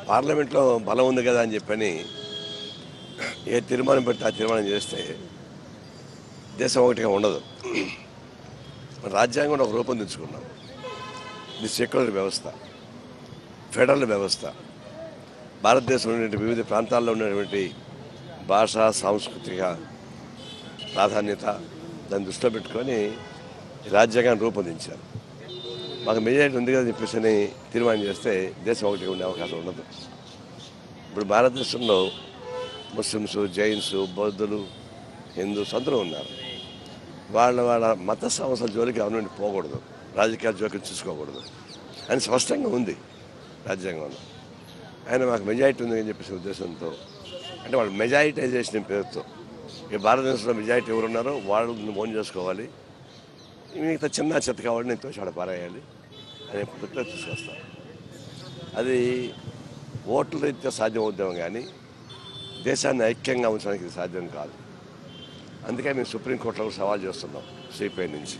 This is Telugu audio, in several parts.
పార్లమెంట్లో బలం ఉంది కదా అని చెప్పని ఏ తీర్మానం పెడితే ఆ తీర్మానం చేస్తే దేశం ఒకటిగా ఉండదు. రాజ్యాంగం ఒక రూపొందించుకున్నాం. ఇది సెక్యులర్ వ్యవస్థ, ఫెడరల్ వ్యవస్థ. భారతదేశంలో ఉన్నటువంటి వివిధ ప్రాంతాల్లో ఉన్నటువంటి భాష, సాంస్కృతిక ప్రాధాన్యత దాన్ని దృష్టిలో పెట్టుకొని రాజ్యాంగాన్ని రూపొందించారు. మాకు మెజారిటీ ఉంది కదా చెప్పేసి తీర్మానం చేస్తే దేశం ఒకటి ఉండే అవకాశం ఉండదు. ఇప్పుడు భారతదేశంలో ముస్లిమ్స్, జైన్స్, బౌద్ధులు, హిందూస్ అందరూ ఉన్నారు. వాళ్ళ మత సమస్యల జోలికి గవర్నమెంట్ పోకూడదు, రాజకీయ జోక్యం చూసుకోకూడదు అని స్పష్టంగా ఉంది రాజ్యాంగంలో. ఆయన మాకు మెజారిటీ ఉంది అని చెప్పేసి ఉద్దేశంతో, అంటే వాళ్ళు మెజారిటైజేషన్ పేరుతో ఈ భారతదేశంలో మెజారిటీ ఎవరున్నారో వాళ్ళు ఓన్ చేసుకోవాలి, మిగతా చిన్న చెత్త కావాలని నేను తోచాడ పారేయాలి అనే పద్ధతిలో తీసుకొస్తాం. అది ఓట్ల రీత్యా సాధ్యం అవుతాం, కానీ దేశాన్ని ఐక్యంగా ఉంచడానికి ఇది సాధ్యం కాదు. అందుకే మేము సుప్రీంకోర్టులో సవాల్ చేస్తున్నాం. సిపిఐ నుంచి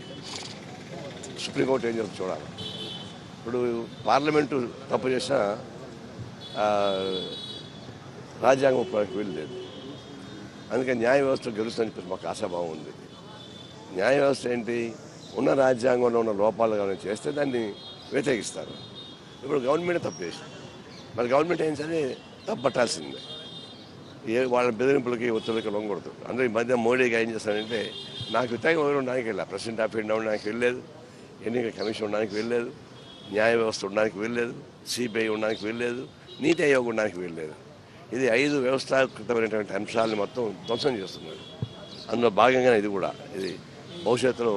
సుప్రీంకోర్టు ఏం చేస్తుంది చూడాలి. ఇప్పుడు పార్లమెంటు తప్పు చేసినా రాజ్యాంగం ఒప్పుకోవడానికి వీలు లేదు. అందుకని న్యాయ వ్యవస్థ గెలుస్తుందని చెప్పేసి మాకు ఆశాభావం ఉంది. న్యాయ వ్యవస్థ ఏంటి, ఉన్న రాజ్యాంగంలో ఉన్న లోపాలు కానీ చేస్తే దాన్ని వ్యతిరేకిస్తారు. ఇప్పుడు గవర్నమెంట్ తప్పు చేసింది, మరి గవర్నమెంట్ ఏం సరే తప్పు పట్టాల్సిందే. వాళ్ళ బెదిరింపులకి ఒత్తిడికి లొంగకూడదు. అందులో ఈ మధ్య మోడీగా ఏం చేస్తానంటే, నాకు వ్యతిరేకంగా ఎవరు ఉండడానికి వెళ్ళా, ప్రెసిడెంట్ ఆఫ్ ఇండియా ఉండడానికి వెళ్ళలేదు, ఎన్నికల కమిషన్ ఉండడానికి వెళ్ళలేదు, న్యాయ వ్యవస్థ ఉండడానికి వెళ్ళలేదు, సిబిఐ ఉండడానికి వెళ్ళలేదు, నీతి ఆయోగ్ ఉండడానికి వెళ్ళలేదు. ఇది 5 వ్యవస్థాకృతమైనటువంటి అంశాలను మొత్తం ధ్వంసం చేస్తున్నారు. అందులో భాగంగానే ఇది కూడా, ఇది భవిష్యత్తులో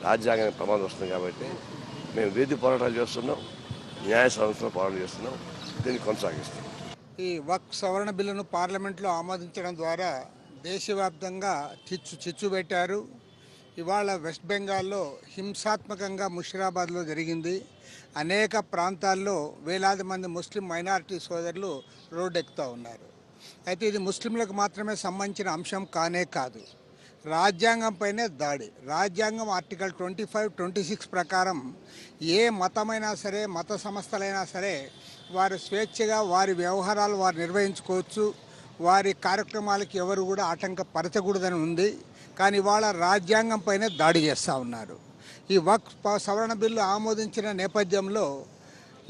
రాజ్యాంగానికి ప్రమాదం వస్తుంది. కాబట్టి మేము వీధి పోరాటాలు చేస్తున్నాం, న్యాయ సంస్థలో పోరాటాలు చేస్తున్నాం, దీన్ని కొనసాగిస్తాం. ఈ వక్ఫ్ సవరణ బిల్లును పార్లమెంట్లో ఆమోదించడం ద్వారా దేశవ్యాప్తంగా చిచ్చు పెట్టారు. ఇవాళ వెస్ట్ బెంగాల్లో హింసాత్మకంగా ముషిరాబాద్లో జరిగింది. అనేక ప్రాంతాల్లో వేలాది మంది ముస్లిం మైనారిటీ సోదరులు రోడ్డెక్కుతూ ఉన్నారు. అయితే ఇది ముస్లింలకు మాత్రమే సంబంధించిన అంశం కానే కాదు, రాజ్యాంగంపైనే దాడి. రాజ్యాంగం ఆర్టికల్ 25, 26 ప్రకారం ఏ మతమైనా సరే, మత సంస్థలైనా సరే వారు స్వేచ్ఛగా వారి వ్యవహారాలు వారు నిర్వహించుకోవచ్చు, వారి కార్యక్రమాలకి ఎవరు కూడా ఆటంకపరచకూడదని ఉంది. కానీ ఇవాళ రాజ్యాంగంపైనే దాడి చేస్తూ ఉన్నారు. ఈ వక్ఫ్ సవరణ బిల్లు ఆమోదించిన నేపథ్యంలో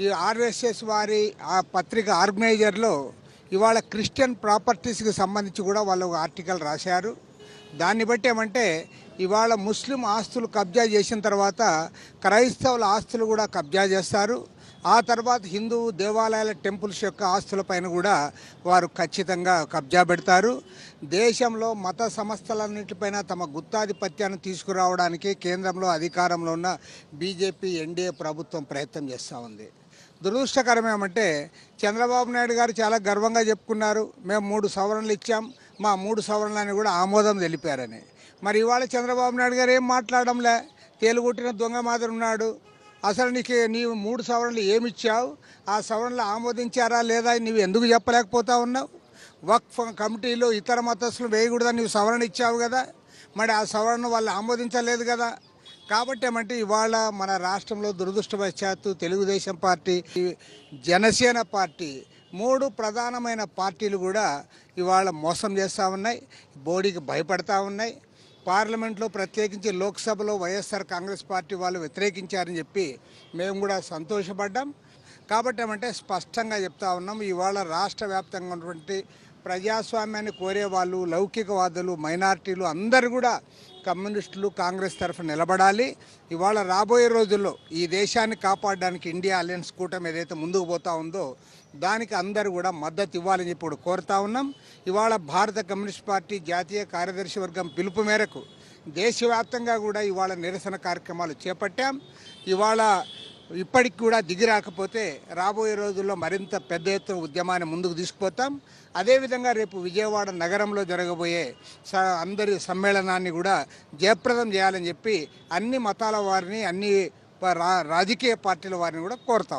ఈ ఆర్ఎస్ఎస్ వారి ఆ పత్రిక ఆర్గనైజర్లో ఇవాళ క్రిస్టియన్ ప్రాపర్టీస్కి సంబంధించి కూడా వాళ్ళు ఒక ఆర్టికల్ రాశారు. దాన్ని బట్టి ఏమంటే, ఇవాళ ముస్లిం ఆస్తులు కబ్జా చేసిన తర్వాత క్రైస్తవుల ఆస్తులు కూడా కబ్జా చేస్తారు. ఆ తర్వాత హిందూ దేవాలయాల టెంపుల్స్ యొక్క ఆస్తులపైన కూడా వారు ఖచ్చితంగా కబ్జా పెడతారు. దేశంలో మత సంస్థలన్నింటిపైన తమ గుత్తాధిపత్యాన్ని తీసుకురావడానికి కేంద్రంలో అధికారంలో ఉన్న బీజేపీ ఎన్డీఏ ప్రభుత్వం ప్రయత్నం చేస్తూ ఉంది. దురదృష్టకరం ఏమంటే, చంద్రబాబు నాయుడు గారు చాలా గర్వంగా చెప్పుకున్నారు, మేము 3 సవరణలు ఇచ్చాం, మా 3 సవరణలని కూడా ఆమోదం తెలిపారని. మరి ఇవాళ చంద్రబాబు నాయుడు గారు ఏం మాట్లాడడంలే, తేలుగొట్టిన దొంగ మాదిరి ఉన్నాడు. అసలు నీవు 3 సవరణలు ఏమిచ్చావు, ఆ సవరణలు ఆమోదించారా లేదా నీవు ఎందుకు చెప్పలేకపోతా ఉన్నావు? వక్ఫ్ కమిటీలో ఇతర మతస్థులు వేయకూడదని నీవు సవరణ ఇచ్చావు కదా, మరి ఆ సవరణను వాళ్ళు ఆమోదించలేదు కదా. కాబట్టి ఏమంటే ఇవాళ మన రాష్ట్రంలో దురదృష్టవశాత్తు తెలుగుదేశం పార్టీ, జనసేన పార్టీ 3 ప్రధానమైన పార్టీలు కూడా ఇవాళ మోసం చేస్తూ ఉన్నాయి, బోడీకి భయపడతా ఉన్నాయి. పార్లమెంట్లో ప్రత్యేకించి లోక్సభలో వైఎస్ఆర్ కాంగ్రెస్ పార్టీ వాళ్ళు వ్యతిరేకించారని చెప్పి మేము కూడా సంతోషపడ్డాం. కాబట్టి ఏమంటే స్పష్టంగా చెప్తా ఉన్నాం, ఇవాళ రాష్ట్ర వ్యాప్తంగా ఉన్నటువంటి ప్రజాస్వామ్యాన్ని కోరేవాళ్ళు, లౌకికవాదులు, మైనార్టీలు అందరూ కూడా కమ్యూనిస్టులు కాంగ్రెస్ తరఫున నిలబడాలి. ఇవాళ రాబోయే రోజుల్లో ఈ దేశాన్ని కాపాడడానికి ఇండియా అలయన్స్ కూటమి ఏదైతే ముందుకు పోతా ఉందో దానికి అందరూ కూడా మద్దతు ఇవ్వాలని చెప్పి కూడా కోరుతా ఉన్నాం. ఇవాళ భారత కమ్యూనిస్ట్ పార్టీ జాతీయ కార్యదర్శి వర్గం పిలుపు మేరకు దేశవ్యాప్తంగా కూడా ఇవాళ నిరసన కార్యక్రమాలు చేపట్టాం. ఇవాళ ఇప్పటికి కూడా దిగి రాకపోతే రాబోయే రోజుల్లో మరింత పెద్ద ఎత్తున ఉద్యమాన్ని ముందుకు తీసుకుపోతాం. అదేవిధంగా రేపు విజయవాడ నగరంలో జరగబోయే అందరి సమ్మేళనాన్ని కూడా జయప్రదం చేయాలని చెప్పి అన్ని మతాల వారిని, అన్ని రాజకీయ పార్టీల వారిని కూడా కోరుతాం.